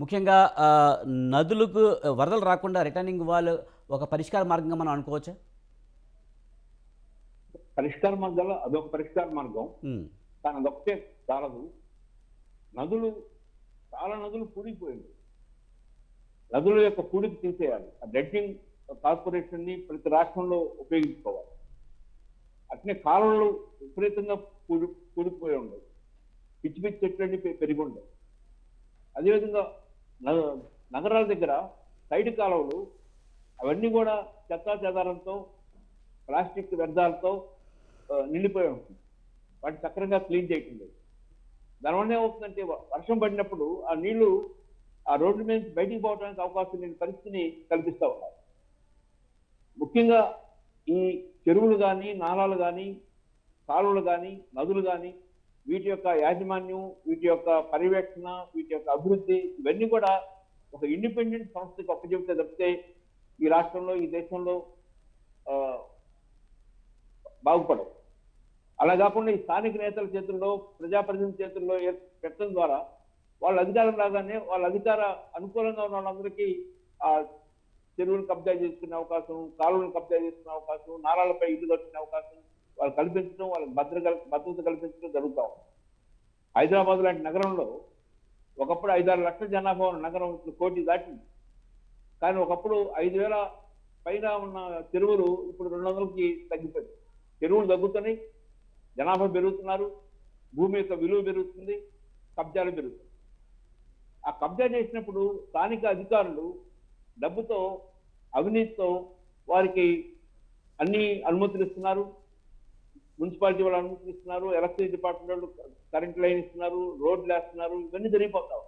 ముఖ్యంగా నదులకు వరదలు రాకుండా రిటర్నింగ్ వాల్ ఒక పరిష్కార మార్గంగా మనం అనుకోవచ్చా? పరిష్కార మార్గాల్లో అదొక పరిష్కార మార్గం. హ్మ్. కానీ అదొక్కటే చాలదు. నదులు చాలా నదులు పూడిపోయింది. నదుల యొక్క పూడికి తీసేయాలి. ఆ డ్రెడ్జింగ్ కార్పొరేషన్ ని ప్రతి రాష్ట్రంలో ఉపయోగించుకోవాలి. అట్నే కాలువలు విపరీతంగా కూడిపోయి ఉండవు. పిచ్చి పిచ్చి చెట్లన్నీ పెరిగి ఉండవు. అదేవిధంగా న- నగరాల దగ్గర సైడ్ కాలువలు అవన్నీ కూడా చెత్తా చెదారంతో ప్లాస్టిక్ వ్యర్థాలతో నిండిపోయి ఉంటుంది. వాటిని సక్రమంగా క్లీన్ చేయటం లేదు. దానివల్ల ఏమవుతుందంటే వర్షం పడినప్పుడు ఆ నీళ్లు ఆ రోడ్డు మీద నుంచి బయటికి పోవడానికి అవకాశం లేని పరిస్థితిని కల్పిస్తూ ఉన్నారు. ముఖ్యంగా ఈ చెరువులు కానీ, నాలాలు కానీ, కాలువలు కానీ, నదులు కానీ, వీటి యొక్క యాజమాన్యం, వీటి యొక్క పర్యవేక్షణ, వీటి యొక్క అభివృద్ధి ఇవన్నీ కూడా ఒక ఇండిపెండెంట్ సంస్థకి అప్పచెబితే తప్పితే ఈ రాష్ట్రంలో, ఈ దేశంలో ఆ, బాగుపడవు. అలా కాకుండా ఈ స్థానిక నేతల చేతుల్లో, ప్రజాప్రతినిధుల చేతుల్లో పెట్టడం ద్వారా వాళ్ళ అధికారం రాగానే వాళ్ళ అధికార అనుకూలంగా ఉన్న వాళ్ళందరికీ ఆ చెరువులు కబ్జా చేసుకునే అవకాశం, కాలువలను కబ్జా చేసుకునే అవకాశం, నారాలపై ఇల్లు కట్టుకునే అవకాశం వాళ్ళు కల్పించడం, వాళ్ళకి భద్రత కల్పించడం జరుగుతాం. హైదరాబాద్ లాంటి నగరంలో ఒకప్పుడు 5-6 లక్షల జనాభా ఉన్న నగరం ఇప్పుడు 1,00,00,000 దాటింది. కానీ ఒకప్పుడు 5,000 పైన ఉన్న చెరువులు ఇప్పుడు 200కి తగ్గిపోయింది. చెరువులు తగ్గుతున్నాయి, జనాభా పెరుగుతున్నారు, భూమి యొక్క విలువ పెరుగుతుంది, కబ్జాలు పెరుగుతుంది. ఆ కబ్జా చేసినప్పుడు స్థానిక అధికారులు డబ్బుతో, అవినీతితో వారికి అన్ని అనుమతులు ఇస్తున్నారు. మున్సిపాలిటీ వాళ్ళు అనుమతులు ఇస్తున్నారు, ఎలక్ట్రిసిటీ డిపార్ట్మెంట్ వాళ్ళు కరెంట్ లైన్ ఇస్తున్నారు, రోడ్లు వేస్తున్నారు, ఇవన్నీ జరిగిపోతావు.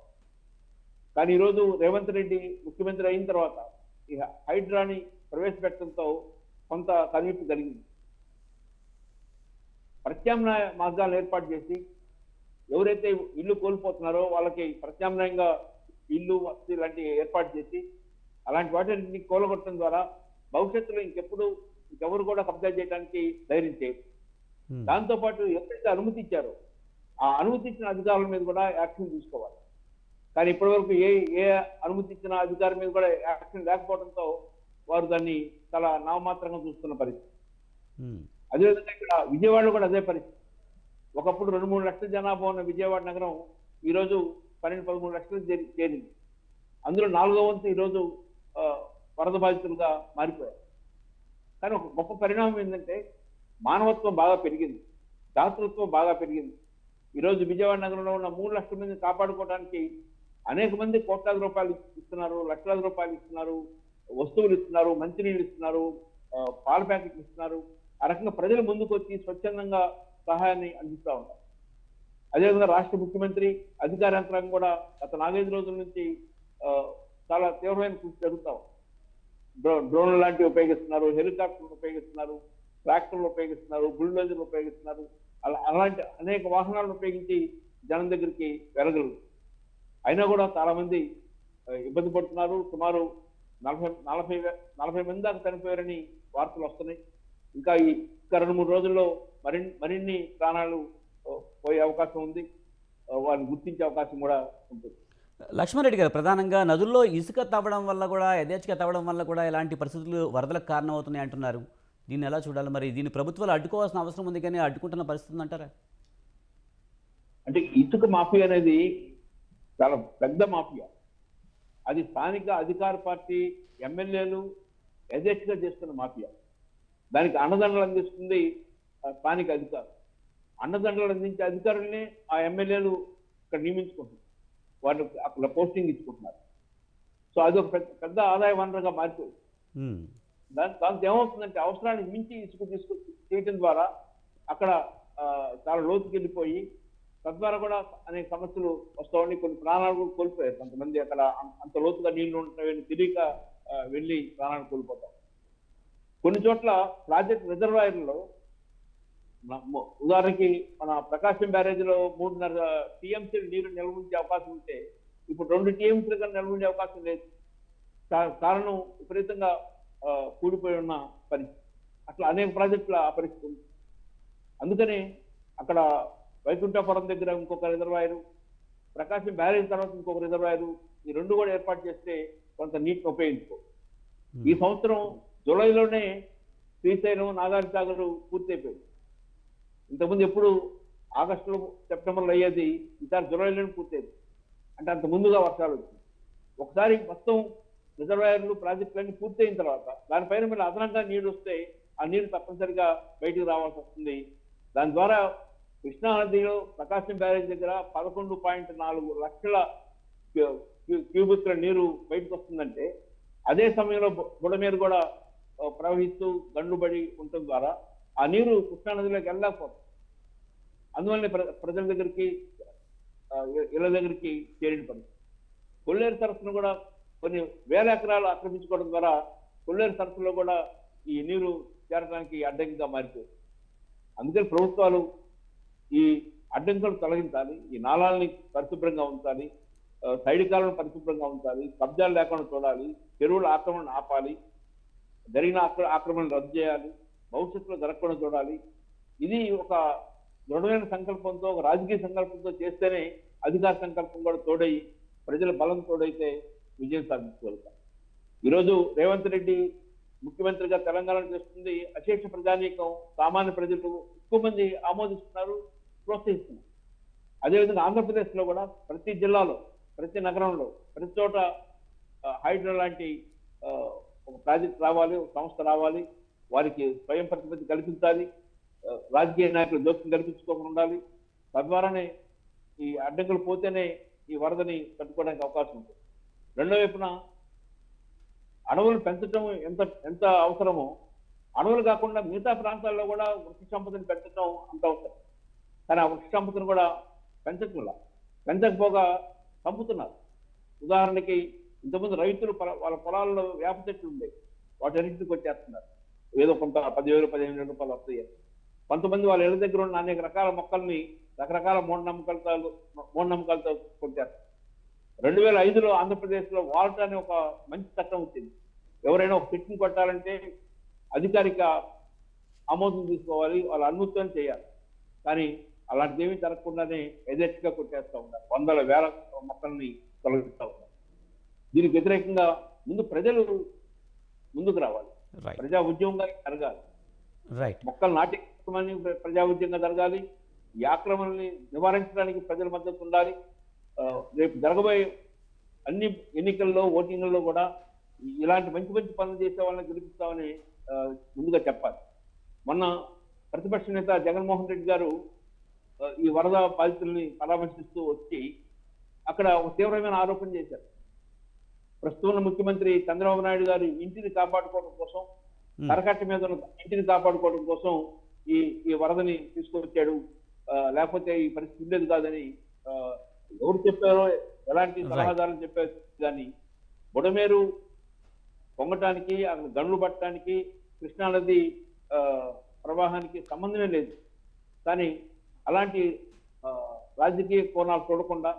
కానీ ఈరోజు రేవంత్ రెడ్డి ముఖ్యమంత్రి అయిన తర్వాత ఈ హైడ్రాని ప్రవేశపెట్టడంతో కొంత కనువిప్పు కలిగింది. ప్రత్యామ్నాయ మార్గాలను ఏర్పాటు చేసి ఎవరైతే ఇల్లు కోల్పోతున్నారో వాళ్ళకి ప్రత్యామ్నాయంగా ఇల్లు, వసతి లాంటివి ఏర్పాటు చేసి అలాంటి వాటిని కూలగొట్టడం ద్వారా భవిష్యత్తులో ఇంకెవరు కూడా కబ్జా చేయడానికి ధైర్యం చేయరు. దాంతోపాటు ఎవరైతే అనుమతి ఇచ్చారో ఆ అనుమతి ఇచ్చిన అధికారుల మీద కూడా యాక్షన్ తీసుకోవాలి. కానీ ఇప్పటివరకు ఏ అనుమతి ఇచ్చిన అధికారి మీద కూడా యాక్షన్ లేకపోవడంతో వారు దాన్ని చాలా నామమాత్రంగా చూస్తున్న పరిస్థితి. అదేవిధంగా ఇక్కడ విజయవాడలో కూడా అదే పరిస్థితి. ఒకప్పుడు 2-3 లక్షల జనాభా ఉన్న విజయవాడ నగరం ఈరోజు 12-13 లక్షలు చేరింది. అందులో 4వ వంతు ఈరోజు వరద బాధితులుగా మారిపోయారు. కానీ ఒక గొప్ప పరిణామం ఏంటంటే మానవత్వం బాగా పెరిగింది, దాతృత్వం బాగా పెరిగింది. ఈరోజు విజయవాడ నగరంలో ఉన్న 3 లక్షల మందిని కాపాడుకోవడానికి అనేక మంది కోట్లాది రూపాయలు ఇస్తున్నారు, లక్షలాది రూపాయలు ఇస్తున్నారు, వస్తువులు ఇస్తున్నారు, మంచినీళ్ళు ఇస్తున్నారు, పాల ప్యాకెట్లు ఇస్తున్నారు. ఆ రకంగా ప్రజలు ముందుకు వచ్చి స్వచ్ఛందంగా సహాయాన్ని అందిస్తూ ఉంటారు. అదేవిధంగా రాష్ట్ర ముఖ్యమంత్రి, అధికార యంత్రాంగం కూడా గత 4-5 రోజుల నుంచి చాలా తీవ్రమైన కృషి జరుగుతాం. డ్రోన్లు లాంటివి ఉపయోగిస్తున్నారు, హెలికాప్టర్లు ఉపయోగిస్తున్నారు, ట్రాక్టర్లు ఉపయోగిస్తున్నారు, బుల్డోజర్లు ఉపయోగిస్తున్నారు. అలాంటి అనేక వాహనాలను ఉపయోగించి జనం దగ్గరికి వెళ్ళగలరు. అయినా కూడా చాలా మంది ఇబ్బంది పడుతున్నారు. సుమారు 40 మంది దాకా చనిపోయారని వార్తలు వస్తున్నాయి. ఇంకా 2-3 రోజుల్లో మరిన్ని ప్రాణాలు పోయే అవకాశం ఉంది. వారిని గుర్తించే అవకాశం కూడా ఉంటుంది. లక్ష్మారెడ్డి గారు, ప్రధానంగా నదుల్లో ఇసుక తవ్వడం వల్ల కూడా, యథేచ్ఛగా తవ్వడం వల్ల కూడా ఇలాంటి పరిస్థితులు వరదలకు కారణమవుతున్నాయి అంటున్నారు. దీన్ని ఎలా చూడాలి? మరి దీన్ని ప్రభుత్వాలు అడ్డుకోవాల్సిన అవసరం ఉంది, కానీ అడ్డుకుంటున్న పరిస్థితి అంటారా? అంటే ఇసుక మాఫియా అనేది చాలా పెద్ద మాఫియా. అది స్థానిక అధికార పార్టీ ఎమ్మెల్యేలు యథేచ్ఛగా చేస్తున్న మాఫియా. దానికి అండదండలు అందిస్తుంది స్థానిక అధికారులు. అండదండలు అందించే అధికారుల్ని ఆ ఎమ్మెల్యేలు ఇక్కడ నియమించుకుంటున్నారు, వాళ్ళు అక్కడ పోస్టింగ్ ఇచ్చుకుంటున్నారు. సో అది ఒక పెద్ద ఆదాయ వనరుగా మారిపోయింది. దాంతో ఏమవుతుందంటే అవసరానికి మించి ఇసుక చేయటం ద్వారా అక్కడ చాలా లోతుకి వెళ్ళిపోయి తద్వారా కూడా అనేక సమస్యలు వస్తూ ఉండి కొన్ని ప్రాణాలు కూడా కోల్పోయారు. కొంతమంది అక్కడ అంత లోతుగా నీళ్లు ఉంటాయని తెలియక వెళ్ళి ప్రాణాలు కోల్పోతాం. కొన్ని చోట్ల ప్రాజెక్ట్ రిజర్వాయర్లలో ఉదాహరణకి మన ప్రకాశం బ్యారేజ్లో 3.5 టీఎంసీ నీరు నిల్వ ఉంచే అవకాశం ఉంటే ఇప్పుడు 2 టీఎంసీలుగా నిల్వ ఉండే అవకాశం లేదు. కారణం విపరీతంగా కూలిపోయి ఉన్న పరిస్థితి. అట్లా అనేక ప్రాజెక్టుల ఆ పరిస్థితి ఉంది. అందుకని అక్కడ వైకుంఠపురం దగ్గర ఇంకొక రిజర్వాయరు, ప్రకాశం బ్యారేజ్ తర్వాత ఇంకొక రిజర్వాయర్, ఈ రెండు కూడా ఏర్పాటు చేస్తే కొంత నీటిని ఉపయోగించుకో. ఈ సంవత్సరం జూలైలోనే శ్రీశైలం, నాగార్జున సాగర్ పూర్తయిపోయింది. ఇంతకుముందు ఎప్పుడు ఆగస్టులో, సెప్టెంబర్లో అయ్యేది, ఈసారి జూలైలోనే పూర్తయింది. అంటే అంత ముందుగా వర్షాలు వచ్చింది. ఒకసారి మొత్తం రిజర్వాయర్లు, ప్రాజెక్టులన్నీ పూర్తయిన తర్వాత దానిపైన మళ్ళీ అదనంగా నీరు వస్తే ఆ నీరు తప్పనిసరిగా బయటికి రావాల్సి వస్తుంది. దాని ద్వారా కృష్ణా నదిలో ప్రకాశం బ్యారేజ్ దగ్గర 11.4 లక్షల క్యూబిక్ల నీరు బయటకు వస్తుందంటే, అదే సమయంలో బుడమేరు కూడా ప్రవహిస్తూ గండ్లుబడి ఉండటం ద్వారా ఆ నీరు కృష్ణా నదిలోకి వెళ్ళలేకపోతుంది. అందువల్లనే ప్రజల దగ్గరికి, ఇళ్ల దగ్గరికి చేరిన పరిస్థితి. కొల్లేరు సరస్సును కూడా కొన్ని వేల ఎకరాలు ఆక్రమించుకోవడం ద్వారా కొల్లేరు సరస్సులో కూడా ఈ నీరు చేరడానికి అడ్డంకిగా మారిపోయింది. అందుకని ప్రభుత్వాలు ఈ అడ్డంకులను తొలగించాలి, ఈ నాళాలని పరిశుభ్రంగా ఉంచాలి, సైడ్ కాలను పరిశుభ్రంగా ఉంచాలి, కబ్జాలు లేకుండా చూడాలి, చెరువుల ఆక్రమణ ఆపాలి, జరిగిన ఆక్రమణ రద్దు చేయాలి, భవిష్యత్తులో జరగకుండా చూడాలి. ఇది ఒక దృఢమైన సంకల్పంతో, ఒక రాజకీయ సంకల్పంతో చేస్తేనే అధికార సంకల్పం కూడా తోడై, ప్రజల బలం తోడైతే విజయం సాధించగలుగుతాం. ఈరోజు రేవంత్ రెడ్డి ముఖ్యమంత్రిగా తెలంగాణ చేస్తుంది. అశేష ప్రజానీకం, సామాన్య ప్రజలు ఎక్కువ మంది ఆమోదిస్తున్నారు, ప్రోత్సహిస్తున్నారు. అదేవిధంగా ఆంధ్రప్రదేశ్లో కూడా ప్రతి జిల్లాలో, ప్రతి నగరంలో, ప్రతి చోట హైడ్రో లాంటి ఒక ప్రాజెక్ట్ రావాలి, ఒక సంస్థ రావాలి, వారికి స్వయం ప్రతిపత్తి కల్పించాలి, రాజకీయ నాయకులు జోక్యం కల్పించుకోకుండా ఉండాలి. తద్వారానే ఈ అడ్డంకులు పోతేనే ఈ వరదని తట్టుకోవడానికి అవకాశం ఉంటుంది. రెండో వైపున అడవులు పెంచడం ఎంత అవసరమో, అడవులు కాకుండా మిగతా ప్రాంతాల్లో కూడా వృక్ష సంపదను పెంచడం అంత అవసరం. కానీ ఆ వృక్ష సంపదను కూడా పెంచకపోగా చంపుతున్నారు. ఉదాహరణకి ఇంతకుముందు రైతులు వాళ్ళ పొలాల్లో వేప చెట్లు ఉండేవి, వాటన్నింటికి వచ్చేస్తున్నారు. ఏదో కొంత 10,000-15,000 రూపాయలు వస్తాయి. కొంతమంది వాళ్ళ ఇళ్ళ దగ్గర ఉన్న అనేక రకాల మొక్కల్ని రకరకాల మూఢనమ్మకాలతో కొట్టేస్తారు. 2005లో ఆంధ్రప్రదేశ్లో వాల్ట్ అనే ఒక మంచి చట్టం వచ్చింది. ఎవరైనా ఒక చెట్టుని కొట్టాలంటే అధికారిక ఆమోదం తీసుకోవాలి, వాళ్ళ అనుమతితో చేయాలి. కానీ అలాంటిది ఏమీ జరగకుండానే యథేచ్ఛగా కొట్టేస్తూ ఉన్నారు, వందల వేల మొక్కల్ని తొలగిస్తూ ఉన్నారు. దీనికి వ్యతిరేకంగా ముందు ప్రజలు ముందుకు రావాలి, ప్రజా ఉద్యమంగా జరగాలి. మొక్కలు నాటి ప్రజా ఉద్యమంగా జరగాలి. ఈ ఆక్రమణని నివారించడానికి ప్రజల మద్దతు ఉండాలి. రేపు జరగబోయే అన్ని ఎన్నికల్లో, ఓటింగ్లలో కూడా ఇలాంటి మంచి మంచి పనులు చేసే వాళ్ళని గెలిపిస్తామని ముందుగా చెప్పాలి. మొన్న ప్రతిపక్ష నేత జగన్మోహన్ రెడ్డి గారు ఈ వరద బాధితుల్ని పరామర్శిస్తూ వచ్చి అక్కడ ఒక తీవ్రమైన ఆరోపణ చేశారు. ప్రస్తుతం ముఖ్యమంత్రి చంద్రబాబు నాయుడు గారు ఇంటిని కాపాడుకోవడం కోసం, కరకట్ట మీద ఉన్న ఇంటిని కాపాడుకోవడం కోసం ఈ వరదని తీసుకొచ్చాడు, లేకపోతే ఈ పరిస్థితి ఉండేది కాదని ఎవరు చెప్పారో, ఎలాంటి సలహాదారులు చెప్పారు కానీ బుడమేరు పొంగటానికి, అక్కడ గనులు పట్టడానికి, కృష్ణానది ప్రవాహానికి సంబంధమే లేదు. కానీ అలాంటి రాజకీయ కోణాలు చూడకుండా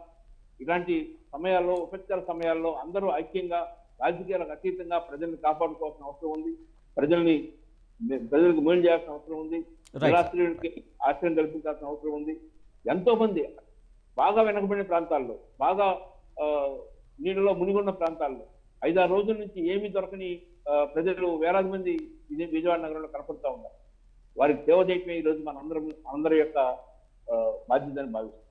ఇలాంటి సమయాల్లో, ఉపచార సమయాల్లో అందరూ ఐక్యంగా, రాజకీయాలకు అతీతంగా ప్రజల్ని కాపాడుకోవాల్సిన అవసరం ఉంది. ప్రజలకు మేలు చేయాల్సిన అవసరం ఉంది. నిరాశ్రయుడికి ఆశ్రయం కల్పించాల్సిన అవసరం ఉంది. ఎంతో మంది బాగా వెనకబడిన ప్రాంతాల్లో, బాగా నీళ్ళలో మునిగున్న ప్రాంతాల్లో 5-6 రోజుల నుంచి ఏమీ దొరకని ప్రజలు వేలాది మంది విజయవాడ నగరంలో కనపడుతూ ఉన్నారు. వారికి సేవ చేయటమే ఈరోజు అందరి యొక్క బాధ్యతని భావిస్తున్నాం.